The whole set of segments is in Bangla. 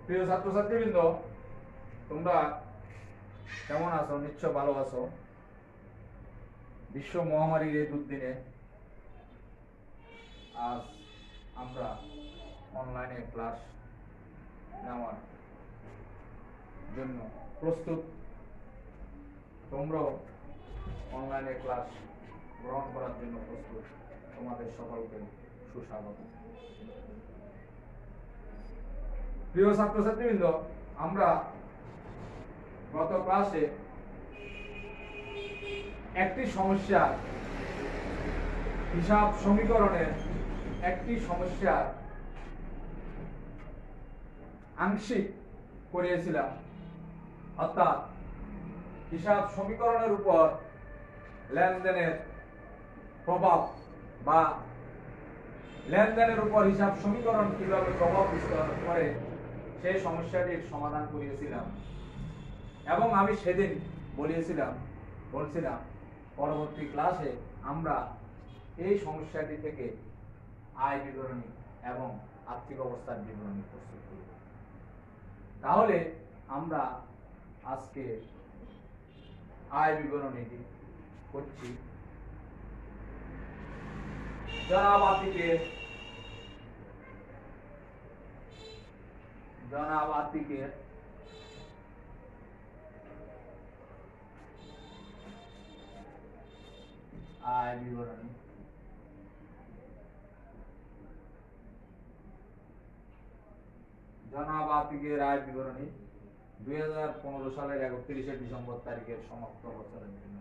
প্রিয় ছাত্রছাত্রীবৃন্দ, তোমরা কেমন আছো? নিশ্চয় ভালো আছো। বিশ্ব মহামারীর এই দুর্দিনে আজ আমরা অনলাইনে ক্লাস নেওয়ার জন্য প্রস্তুত। তোমরাও অনলাইনে ক্লাস গ্রহণ করার জন্য প্রস্তুত। তোমাদের সকলকে সুস্বাগত। প্রিয় ছাত্রছাত্রীবৃন্দ, আমরা গত ক্লাসে একটি সমস্যার হিসাব সমীকরণের একটি সমস্যার আংশিক করিয়েছিলাম, অর্থাৎ হিসাব সমীকরণের উপর লেনদেনের প্রভাব বা লেনদেনের উপর হিসাব সমীকরণ কিভাবে প্রভাব বিস্তার করে সেই সমস্যাটির সমাধান করিয়েছিলাম। এবং আমি সেদিন বলছিলাম পরবর্তী ক্লাসে আমরা এই সমস্যাটি থেকে আয় বিবরণী এবং আর্থিক অবস্থার বিবরণী প্রস্তুত করব। তাহলে আমরা আজকে আয় বিবরণীটি করছি। জনাব আতিকের আয় বিবরণী। জনাব আতিকের আয় বিবরণী 2015 সালের 31শে ডিসেম্বর তারিখের সমাপ্ত বছরের জন্য।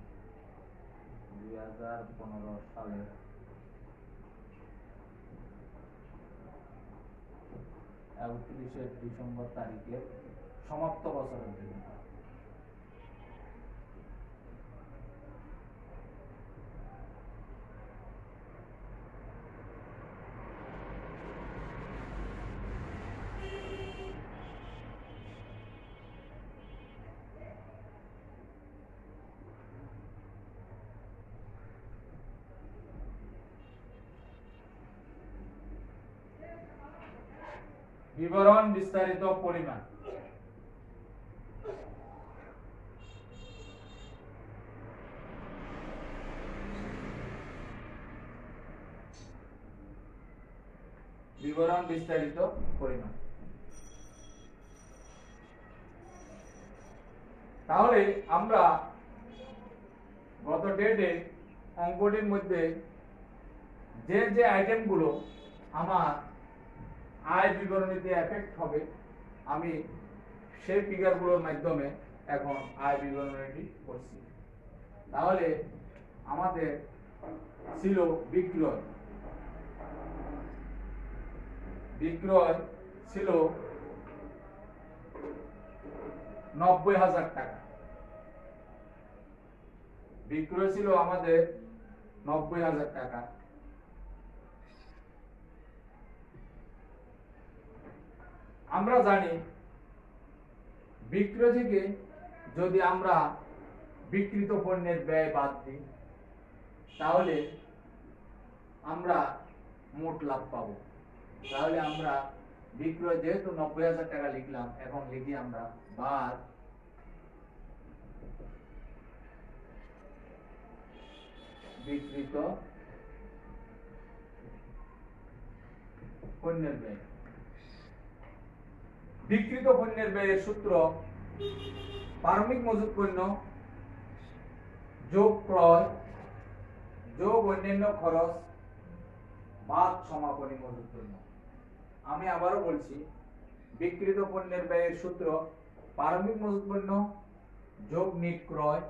2015 সালের 31শে ডিসেম্বর তারিখের সমাপ্ত বছরের জন্য। বিবরণ বিস্তারিত পরিমাণ। বিবরণ বিস্তারিত পরিমাণ। তাহলে আমরা গত ডেটে অঙ্কটির মধ্যে যে যে আইটেমগুলো আমার আয় বিবরণীতে এফেক্ট হবে, আমি সেই ফিগারগুলোর মাধ্যমে এখন আয় বিবরণীটি করছি। তাহলে আমাদের ছিল বিক্রয় ছিল 90,000 টাকা। বিক্রয় ছিল আমাদের 90,000 টাকা। আমরা জানি বিক্রয় থেকে যদি আমরা বিক্রিত পণ্যের ব্যয় বাদ দিই, তাহলে আমরা মোট লাভ পাবো। তাহলে আমরা বিক্রয় যেহেতু 90,000 টাকা লিখলাম, এখন লিখি আমরা বাদ বিক্রিত পণ্যের ব্যয়। বিক্রিত পণ্যের ব্যয়ের সূত্র প্রারম্ভিক মজুত পণ্য যোগ ক্রয় যোগ অন্যান্য খরচ বাদ সমাপনী মজুত পণ্য। আমি আবারও বলছি, বিক্রিত পণ্যের ব্যয়ের সূত্র প্রারম্ভিক মজুত পণ্য যোগ নিট ক্রয়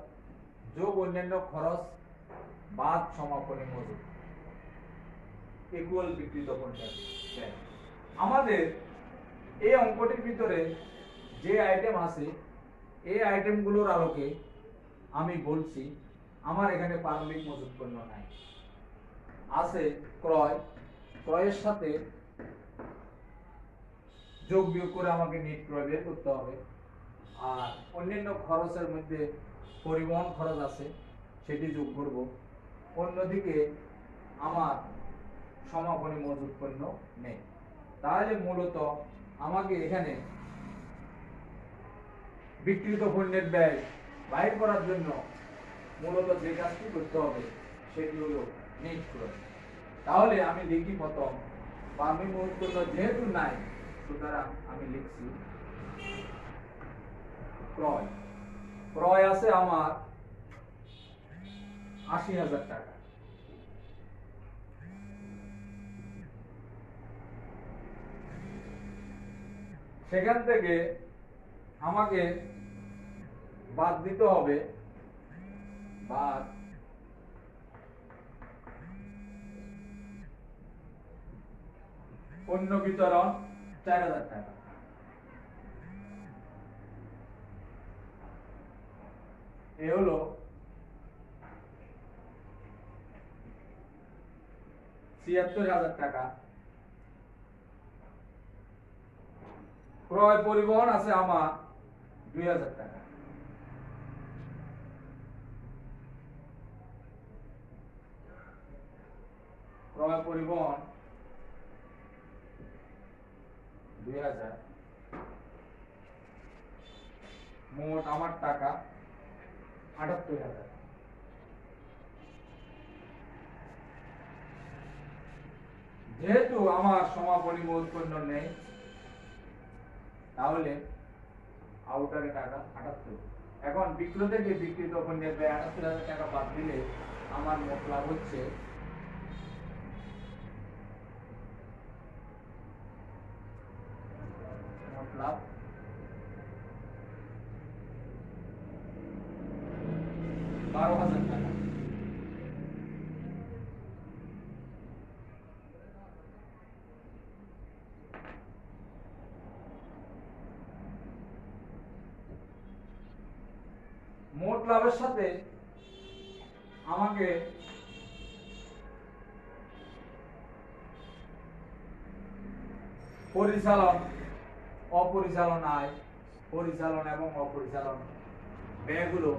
যোগ অন্যান্য খরচ বাদ সমাপনী মজুত ইকুয়াল বিক্রিত পণ্যের ব্যয়। আমাদের এই অঙ্কটির ভিতরে যে আইটেম আছে, এই আইটেমগুলোর আলোকে আমি বলছি আমার এখানে প্রারম্ভিক মজুত পণ্য নাই, আছে ক্রয়ের সাথে যোগ বিয়োগ করে আমাকে নিট ক্রয় বের করতে হবে। আর অন্যান্য খরচের মধ্যে পরিবহন খরচ আছে, সেটি যোগ করব। অন্যদিকে আমার সমাপনী মজুত পণ্য নেই। তাহলে মূলত আমাকে এখানে বিক্রিত পণ্যের ব্যয় বাহির করার জন্য মূলত যে কাজটি করতে হবে সেটি হলো নেট ক্রয়। তাহলে আমি লিখি প্রথম বামী মূর্ধন্য যেহেতু নাই, সুতরাং আমি লিখছি ক্রয়। ক্রয় আছে আমার ৮০,০০০ টাকা। সেখান থেকে আমাকে বাদ দিতে হবে বাদ পণ্য বিতরণ ৪,০০০ টাকা। এ হলো ৭৬,০০০ টাকা। ক্রয় পরিবহন আছে আমার ২,০০০ টাকা। ক্রয় পরিবহন ২,০০০, মোট আমার টাকা ৭৮,০০০। যেহেতু আমার সমাপনী মোট পণ্য নেই, তাহলে আউটারে টাকা ৭৮। এখন বিক্রয় থেকে বিক্রিত পণ্যের ব্যয় ৭৮,০০০ টাকা বাদ দিলে আমার মোট লাভ হচ্ছে মোট লাভ ১২,০০০ টাকা। মোট লাভের সাথে আমাকে পরিচালন, অপরিচালন আয়, পরিচালন এবং অপরিচালন ব্যয়গুলো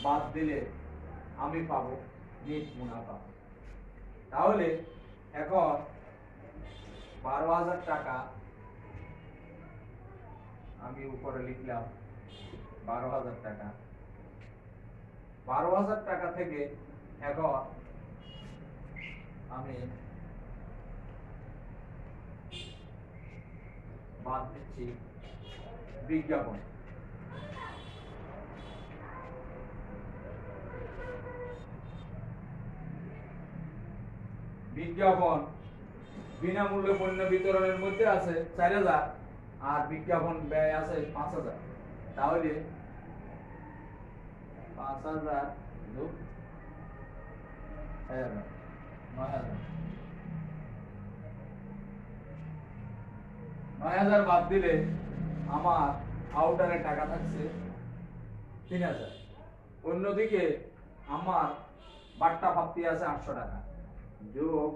বাদ দিলে আমি পাবো নেট মুনাফা। তাহলে এখন ১২,০০০ টাকা আমি উপরে লিখলাম ১২,০০০ টাকা। ১২,০০০ টাকা থেকে এখন আমি বাদ দিচ্ছি বিজ্ঞাপন। বিজ্ঞাপন বিনামূল্যে পণ্য বিতরণের মধ্যে আছে ৪,০০০ আর বিজ্ঞাপন ব্যয় আছে ৫,০০০। তাহলে ৫,০০০ যোগ ৬,০০০, ৯,০০০। ৯,০০০ বাদ দিলে আমার আউটারে টাকা থাকছে ৩,০০০। অন্যদিকে আমার বাট্টা প্রাপ্তি আছে ৮০০ টাকা, যোগ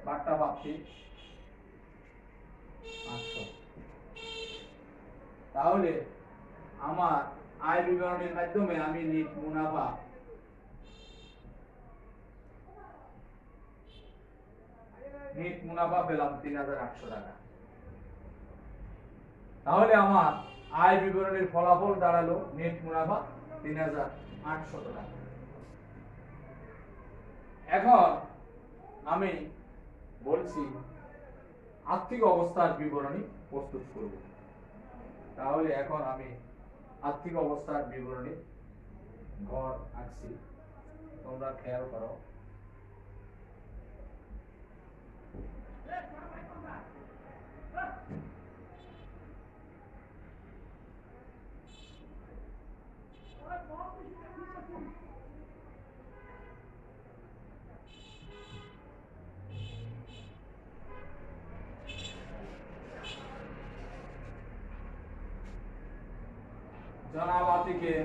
বাট্টা প্রাপ্তি ৮০০। তাহলে আমার আয় বিবরণীর মাধ্যমে আমি নেট মুনাফা পেলাম ৩,৮০০ টাকা। তাহলে আমার আয় বিবরণীর ফলাফল দাঁড়ালো নেট মুনাফা ৩,৮০০ টাকা। এখন আমি বলছি আর্থিক অবস্থার বিবরণী প্রস্তুত করব। তাহলে এখন আমি আর্থিক অবস্থার বিবরণী ঘর আঁকছি, তোমরা খেয়াল করো। জনাব আতিকের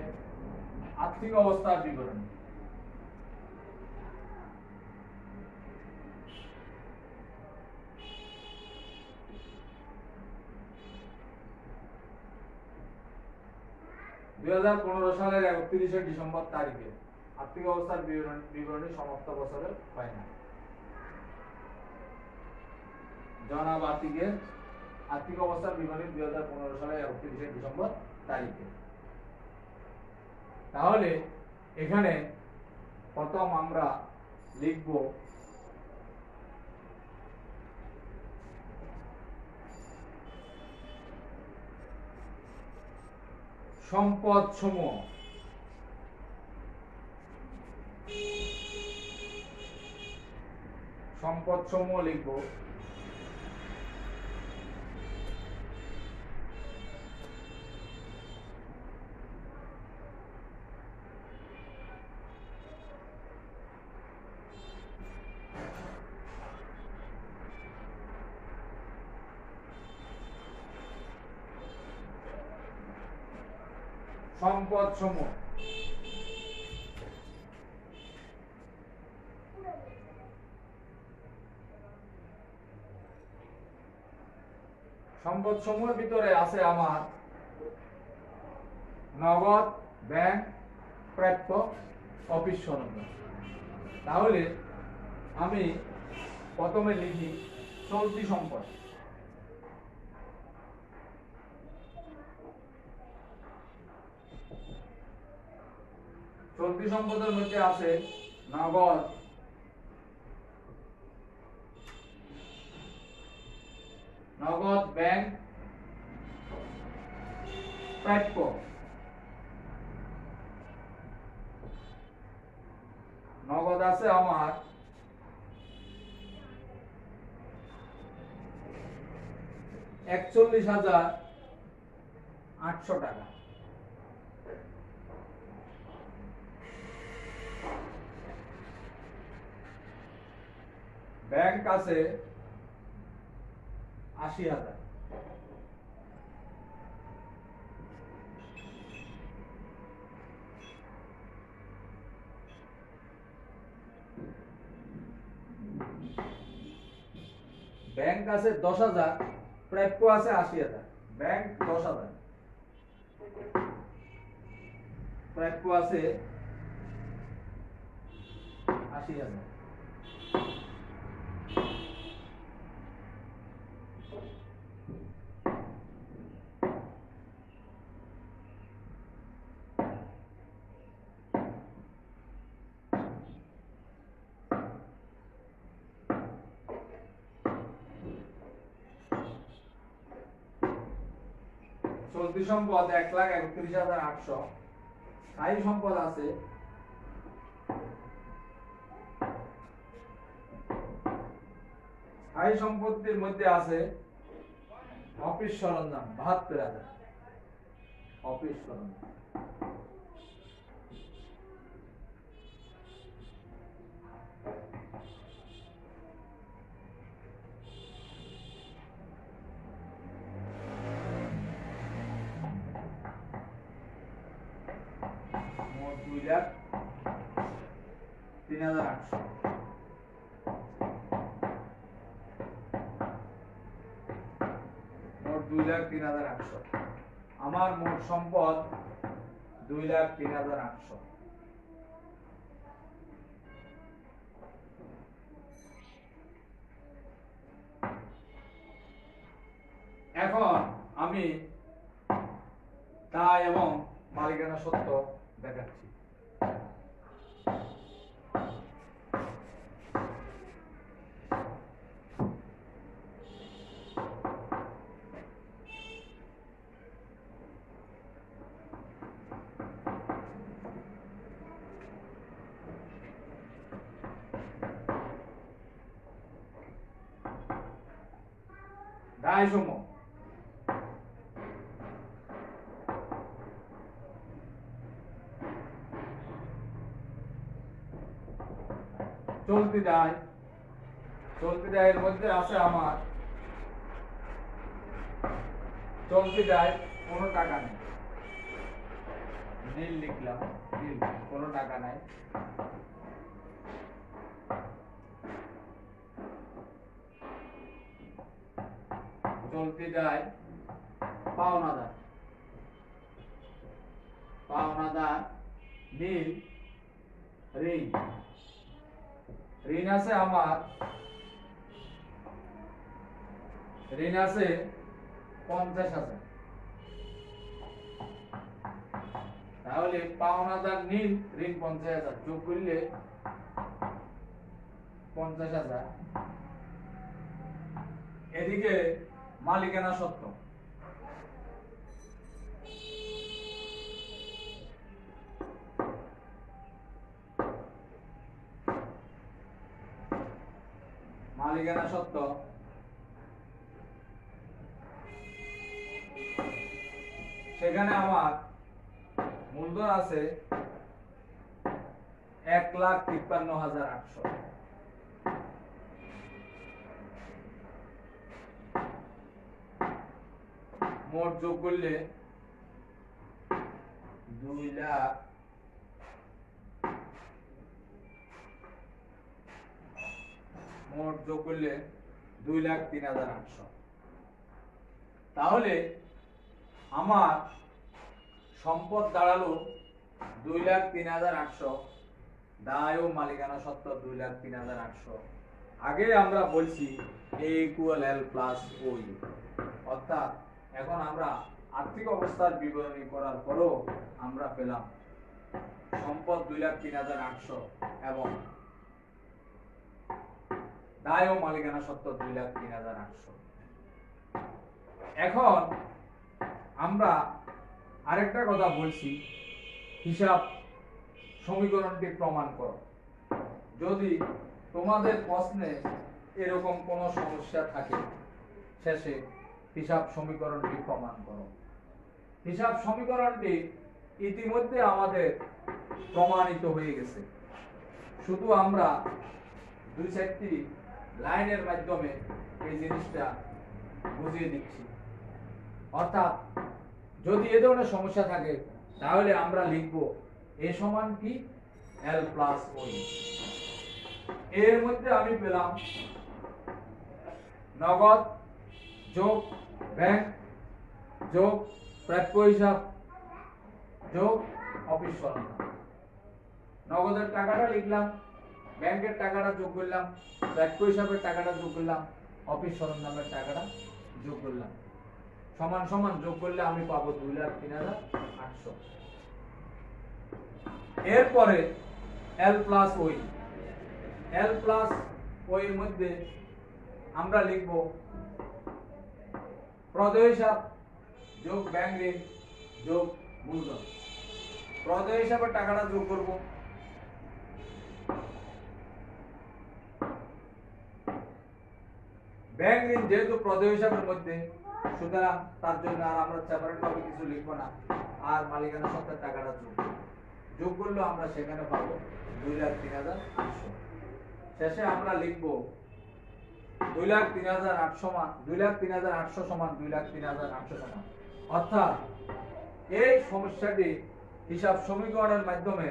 আর্থিক অবস্থার বিবরণী। সালের ৩১শে ডিসেম্বর তারিখে আর্থিক অবস্থার বিবরণী সমস্ত বছরের হয় না। জনাব আর্থিক অবস্থার বিবরণী 2015 সালের 31শে ডিসেম্বর তারিখে। তাহলে এখানে প্রথম আমরা লিখব সম্পদ সমূহ। সম্পদ সমূহ লিখব। সম্পদ সমূহ সম্পদ সমূহের ভিতরে আছে আমার নগদ, ব্যাংক, প্রাপ্য, অফিস সরঞ্জাম। তাহলে আমি প্রথমে লিখি চলতি সম্পদ। চলতি সম্পদের মধ্যে আছে নগদ, ব্যাংক, প্রাপ্য। নগদ আছে আমার 41,800 টাকা। ব্যাংক আছে 80,000। ব্যাংক আছে 10,000, প্রাপ্য আছে 80,000। ব্যাংক 10,000, প্রাপ্য আছে 80,000। চলতি সম্পদ 1,31,800। স্থায়ী সম্পদ আছে স্থায়ী সম্পত্তির মধ্যে আছে অফিস সরঞ্জাম 72,000। অফিস সরঞ্জাম মোট 2,03,800। মোট 2,03,800। আমার মোট সম্পদ 2,03,800। এখন আমি দায় এবং মালিকানা সত্ত্ব দেখাচ্ছি। দায় সমূহ চলতি দায়। চলতি দায়ের মধ্যে আছে আমার চলতি দায় কোনো টাকা নেই, নীল লিখলাম, নীল, কোনো টাকা নাই। চলতি দায় পাওনাদার, পাওনাদার নীল, ঋণ। ঋণ আছে আমার ঋণ আছে 50,000। তাহলে পাওনাদার নীল ঋণ 50,000 যোগ করলে 50,000। এদিকে মালিকানা সত্ত্ব সেখানে আমার মূলধন আছে 1,53,800। মোট যোগ করলে 2 লাখ মোট যোগ করলে 2,03,800। তাহলে আমার সম্পদ দাঁড়ালো 2,03,800, দায় ও মালিকানা সত্ত্ব 2,03,800। আগে আমরা বলছি A = L + OE, অর্থাৎ এখন আমরা আর্থিক অবস্থার বিবরণী করার পরও আমরা পেলাম সম্পদ 2,03,800 এবং দায় ও মালিকানা সত্ত্ব 2,03,800। এখন আমরা আরেকটা কথা বলছি, হিসাব সমীকরণটি প্রমাণ করো। যদি তোমাদের প্রশ্নে এরকম কোনো সমস্যা থাকে, শেষে হিসাব সমীকরণটি প্রমাণ করো। হিসাব সমীকরণটি ইতিমধ্যে আমাদের প্রমাণিত হয়ে গেছে, শুধু আমরা 2-4টি লাইনের মাধ্যমে এই জিনিসটা বুঝিয়ে দিচ্ছি। অর্থাৎ যদি এ ধরনের সমস্যা থাকে তাহলে আমরা লিখব A = কি L + OE। এর মধ্যে আমি পেলাম নগদ যোগ ব্যাংক যোগ প্রাপ্য হিসাব যোগ অফিস সরঞ্জাম। নগদের টাকাটা লিখলাম, ব্যাংকের টাকাটা যোগ করলাম, প্রাপ্য হিসাবের টাকাটা যোগ করলাম, অফিস সরঞ্জামের টাকাটা যোগ করলাম, সমান সমান যোগ করলে আমি পাবো 2,03,800। এরপরে L + OE। L + OE এর মধ্যে আমরা লিখব প্রদেয় হিসাব যোগ ব্যাংক ঋণ যোগ মূলধন। প্রদেয় হিসাবের টাকাটা যোগ করব, ব্যাংক ঋণ যেহেতু প্রদেয় হিসাবের মধ্যে, সুতরাং তার জন্য আর আমরা সেপারেট ভাবে কিছু লিখব না, আর মালিকানা সত্ত্বের টাকাটা যোগ করলে আমরা সেখানে পাবো 2,03,800। শেষে আমরা লিখব 2,03,800 সমান 2,03,800 টাকা। অর্থাৎ এই সমস্যাটি হিসাব সমীকরণের মাধ্যমে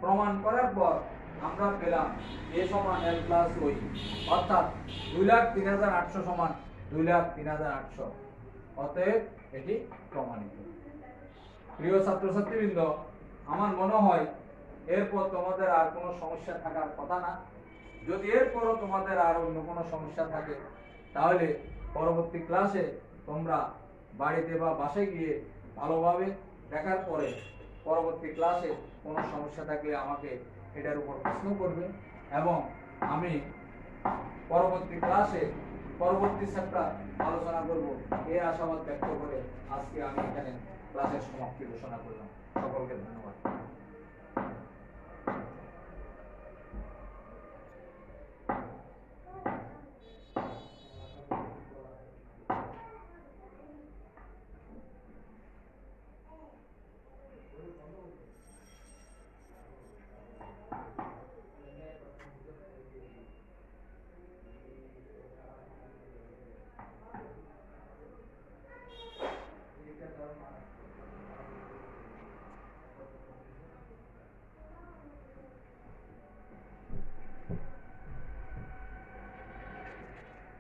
প্রমাণ করার পর আমরা পেলাম A = L + OE, অর্থাৎ 2,03,800 সমান 2,03,800। অতএব এটি প্রমাণিত। প্রিয় ছাত্রছাত্রীবৃন্দ, আমার মনে হয় এরপর তোমাদের আর কোনো সমস্যা থাকার কথা না। যদি এরপরও তোমাদের আর অন্য কোনো সমস্যা থাকে তাহলে পরবর্তী ক্লাসে তোমরা বাড়িতে বা বাসায় গিয়ে ভালোভাবে দেখার পরে পরবর্তী ক্লাসে কোনো সমস্যা থাকলে আমাকে এটার উপর প্রশ্ন করবে এবং আমি পরবর্তী ক্লাসে পরবর্তী চ্যাপ্টার আলোচনা করব, এই আশাবাদ ব্যক্ত করে আজকে আমি এখানে ক্লাসের সমাপ্তি ঘোষণা করলাম। সকলকে ধন্যবাদ।